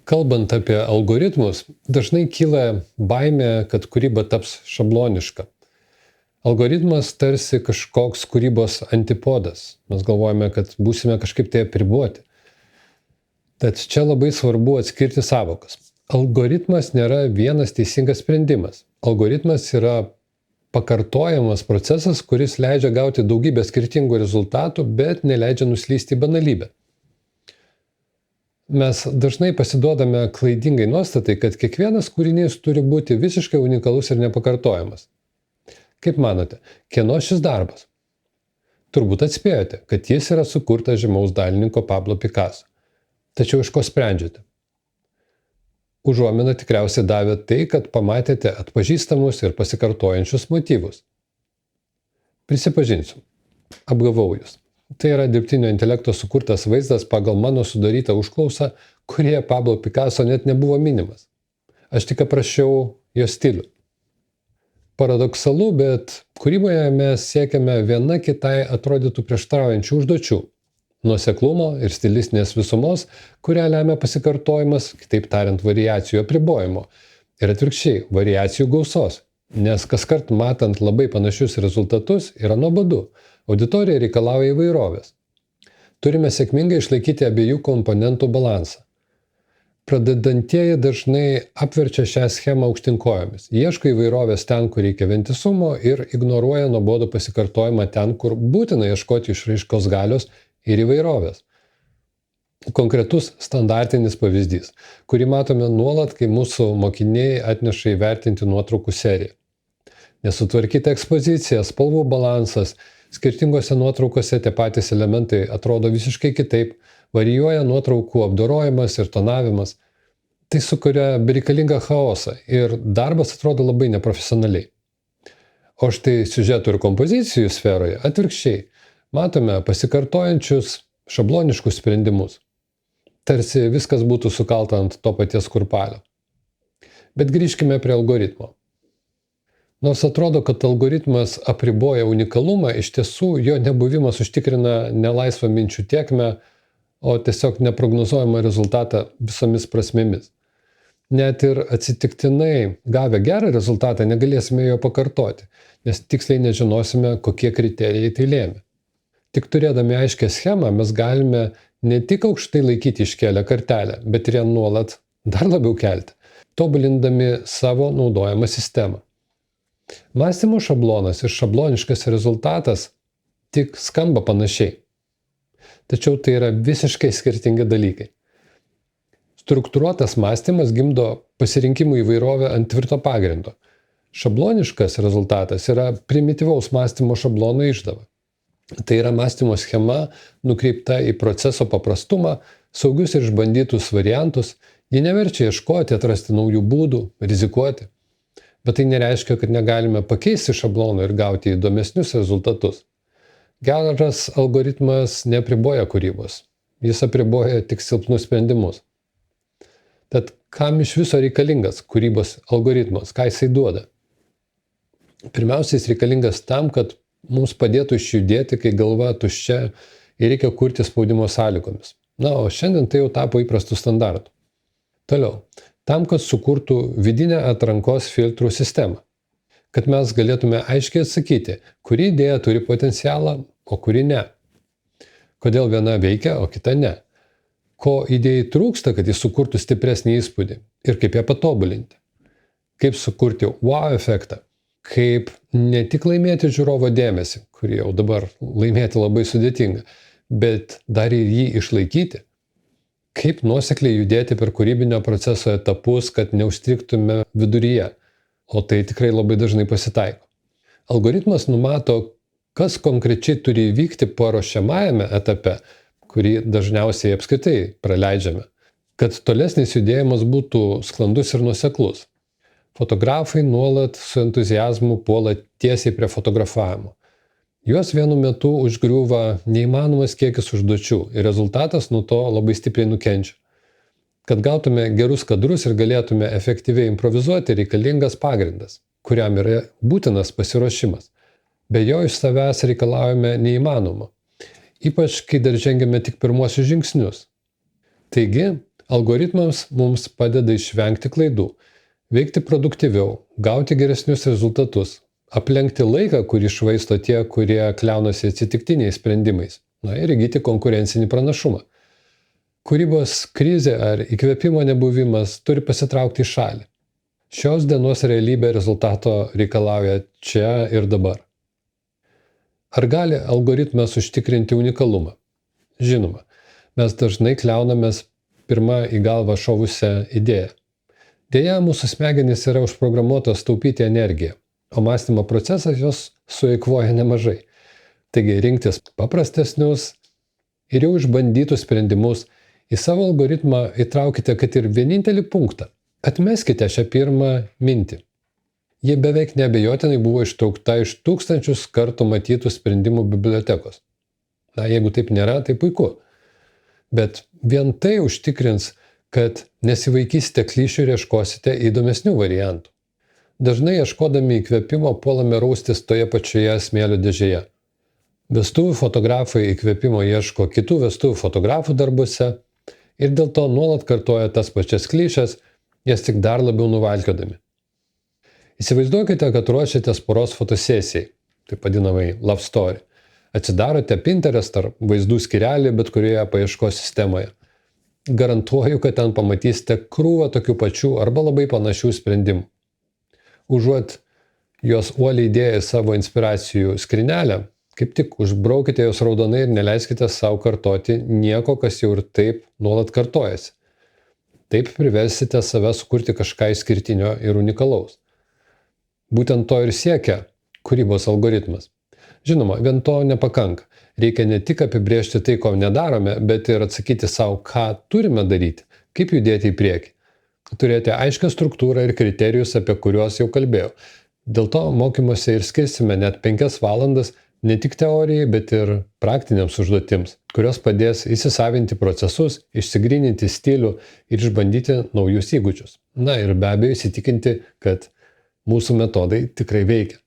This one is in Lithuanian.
Kalbant apie algoritmus, dažnai kyla baimė, kad kūryba taps šabloniška. Algoritmas tarsi kažkoks kūrybos antipodas. Mes galvojame, kad būsime kažkaip tai apriboti. Tad čia labai svarbu atskirti savokas. Algoritmas nėra vienas teisingas sprendimas. Algoritmas yra pakartojamas procesas, kuris leidžia gauti daugybę skirtingų rezultatų, bet neleidžia nuslysti į banalybę. Mes dažnai pasiduodame klaidingai nuostatai, kad kiekvienas kūrinys turi būti visiškai unikalus ir nepakartojamas. Kaip manote, kieno šis darbas? Turbūt atspėjote, kad jis yra sukurtas žymaus dailininko Pablo Picasso. Tačiau iš ko sprendžiate? Užuomina tikriausiai davė tai, kad pamatėte atpažįstamus ir pasikartojančius motyvus. Prisipažinsiu, apgavau jūs. Tai yra dirbtinio intelekto sukurtas vaizdas pagal mano sudarytą užklausą, kurie Pablo Picasso net nebuvo minimas. Aš tik aprašiau jo stilių. Paradoksalu, bet kūryboje mes siekiame viena kitai atrodytų prieštaraujančių užduočių. Nuoseklumo ir stilistinės visumos, kurią lemia pasikartojimas, kitaip tariant, variacijų apribojimo. Ir atvirkščiai, variacijų gausos. Nes kaskart matant labai panašius rezultatus yra nuobodu. Auditorija reikalauja įvairovės. Turime sėkmingai išlaikyti abiejų komponentų balansą. Pradedantieji dažnai apverčia šią schemą aukštyn kojomis. Ieško įvairovės ten, kur reikia vientisumo ir ignoruoja nuobodų pasikartojimą ten, kur būtina ieškoti išraiškos galios ir įvairovės. Konkretus standartinis pavyzdys, kurį matome nuolat, kai mūsų mokiniai atneša įvertinti nuotraukų seriją. Nesutvarkyta ekspozicija, spalvų balansas, skirtingose nuotraukose tie patys elementai atrodo visiškai kitaip, varijuoja nuotraukų apdorojimas ir tonavimas. Tai sukuria bereikalingą chaosą ir darbas atrodo labai neprofesionaliai. O štai siužetų ir kompozicijų sferoje atvirkščiai matome pasikartojančius šabloniškus sprendimus. Tarsi viskas būtų sukalta ant to paties kurpalio. Bet grįžkime prie algoritmo. Nors atrodo, kad algoritmas apriboja unikalumą, iš tiesų jo nebuvimas užtikrina nelaisvą minčių tėkmę, o tiesiog neprognozuojamą rezultatą visomis prasmėmis. Net ir atsitiktinai gavę gerą rezultatą negalėsime jo pakartoti, nes tiksliai nežinosime, kokie kriterijai tai lėmė. Tik turėdami aiškę schemą mes galime ne tik aukštai laikyti iškėlę kartelę, bet ir ją nuolat dar labiau kelti, tobulindami savo naudojamą sistemą. Mąstymo šablonas ir šabloniškas rezultatas tik skamba panašiai. Tačiau tai yra visiškai skirtingi dalykai. Struktūruotas mąstymas gimdo pasirinkimų įvairovę ant tvirto pagrindo. Šabloniškas rezultatas yra primityvaus mąstymo šablono išdava. Tai yra mąstymo schema nukreipta į proceso paprastumą, saugius ir išbandytus variantus, ji neverčia ieškoti, atrasti naujų būdų, rizikuoti. Bet tai nereiškia, kad negalime pakeisti šabloną ir gauti įdomesnius rezultatus. Geras algoritmas neapriboja kūrybos. Jis apriboja tik silpnus sprendimus. Tad kam iš viso reikalingas kūrybos algoritmas? Ką jisai duoda? Pirmiausia, jis reikalingas tam, kad mums padėtų išjudėti, kai galva tuščia ir reikia kurti spaudimo sąlygomis. Na, o šiandien tai jau tapo įprastų standartų. Toliau. Tam, kad sukurtų vidinę atrankos filtrų sistemą. Kad mes galėtume aiškiai atsakyti, kuri idėja turi potencialą, o kuri ne. Kodėl viena veikia, o kita ne. Ko idėjai trūksta, kad jis sukurtų stipresnį įspūdį ir kaip ją patobulinti. Kaip sukurti wow efektą. Kaip ne tik laimėti žiūrovo dėmesį, kurį jau dabar laimėti labai sudėtinga, bet dar ir jį išlaikyti. Kaip nuosekliai judėti per kūrybinio proceso etapus, kad neužstrigtume viduryje, o tai tikrai labai dažnai pasitaiko. Algoritmas numato, kas konkrečiai turi įvykti paruošiamajame etape, kurį dažniausiai apskritai praleidžiame, kad tolesnis judėjimas būtų sklandus ir nuoseklus. Fotografai nuolat su entuziazmu puola tiesiai prie fotografavimo. Juos vienu metu užgriūva neįmanomas kiekis užduočių ir rezultatas nuo to labai stipriai nukenčia. Kad gautume gerus kadrus ir galėtume efektyviai improvizuoti, reikalingas pagrindas, kuriam yra būtinas pasiruošimas. Be jo iš savęs reikalaujame neįmanomo, ypač kai dar žengiame tik pirmuosius žingsnius. Taigi, Algoritmams mums padeda išvengti klaidų, veikti produktyviau, gauti geresnius rezultatus, aplenkti laiką, kurį švaisto tie, kurie kliaunasi atsitiktiniais sprendimais, ir įgyti konkurencinį pranašumą. Kūrybos krizė ar įkvėpimo nebuvimas turi pasitraukti į šalį. Šios dienos realybė rezultato reikalauja čia ir dabar. Ar gali algoritmas užtikrinti unikalumą? Žinoma, mes dažnai kliaunamės pirmą į galvą šovusią idėją. Deja, mūsų smegenys yra užprogramuotos taupyti energiją, o mąstymo procesas jos sueikvoja nemažai. Taigi rinktis paprastesnius ir jau išbandytus sprendimus į savo algoritmą įtraukite, kad ir vienintelį punktą. Atmeskite šią pirmą mintį. Ji beveik neabejotinai buvo ištraukta iš tūkstančius kartų matytų sprendimų bibliotekos. Jeigu taip nėra, tai puiku. Bet vien tai užtikrins, kad nesivaikysite klišių ir ieškosite įdomesnių variantų. Dažnai ieškodami įkvėpimo puolame raustis toje pačioje smėlio dėžėje. Vestuvių fotografai įkvėpimo ieško kitų vestuvių fotografų darbuose ir dėl to nuolat kartoja tas pačias klišes, jas tik dar labiau nuvalkiodami. Įsivaizduokite, kad ruošiatės poros fotosesijai, taip vadinamai love story. Atsidarote Pinterest ar vaizdų skyrelį bet kurioje paieškos sistemoje. Garantuoju, kad ten pamatysite krūvą tokių pačių arba labai panašių sprendimų. Užuot jos uoliai įdėję savo inspiracijų skrynelę, kaip tik užbraukite jos raudonai ir neleiskite savo kartoti nieko, kas jau ir taip nuolat kartojasi. Taip priversite save sukurti kažką išskirtinio ir unikalaus. Būtent to ir siekia kūrybos algoritmas. Žinoma, vien to nepakanka. Reikia ne tik apibrėžti tai, ko nedarome, bet ir atsakyti savo, ką turime daryti, kaip judėti į priekį. Turėti aiškią struktūrą ir kriterijus, apie kuriuos jau kalbėjau. Dėl to mokymuose ir skirsime net 5 valandas ne tik teorijai, bet ir praktiniams užduotims, kurios padės įsisavinti procesus, išsigryninti stilių ir išbandyti naujus įgūdžius. Ir be abejo įsitikinti, kad mūsų metodai tikrai veikia.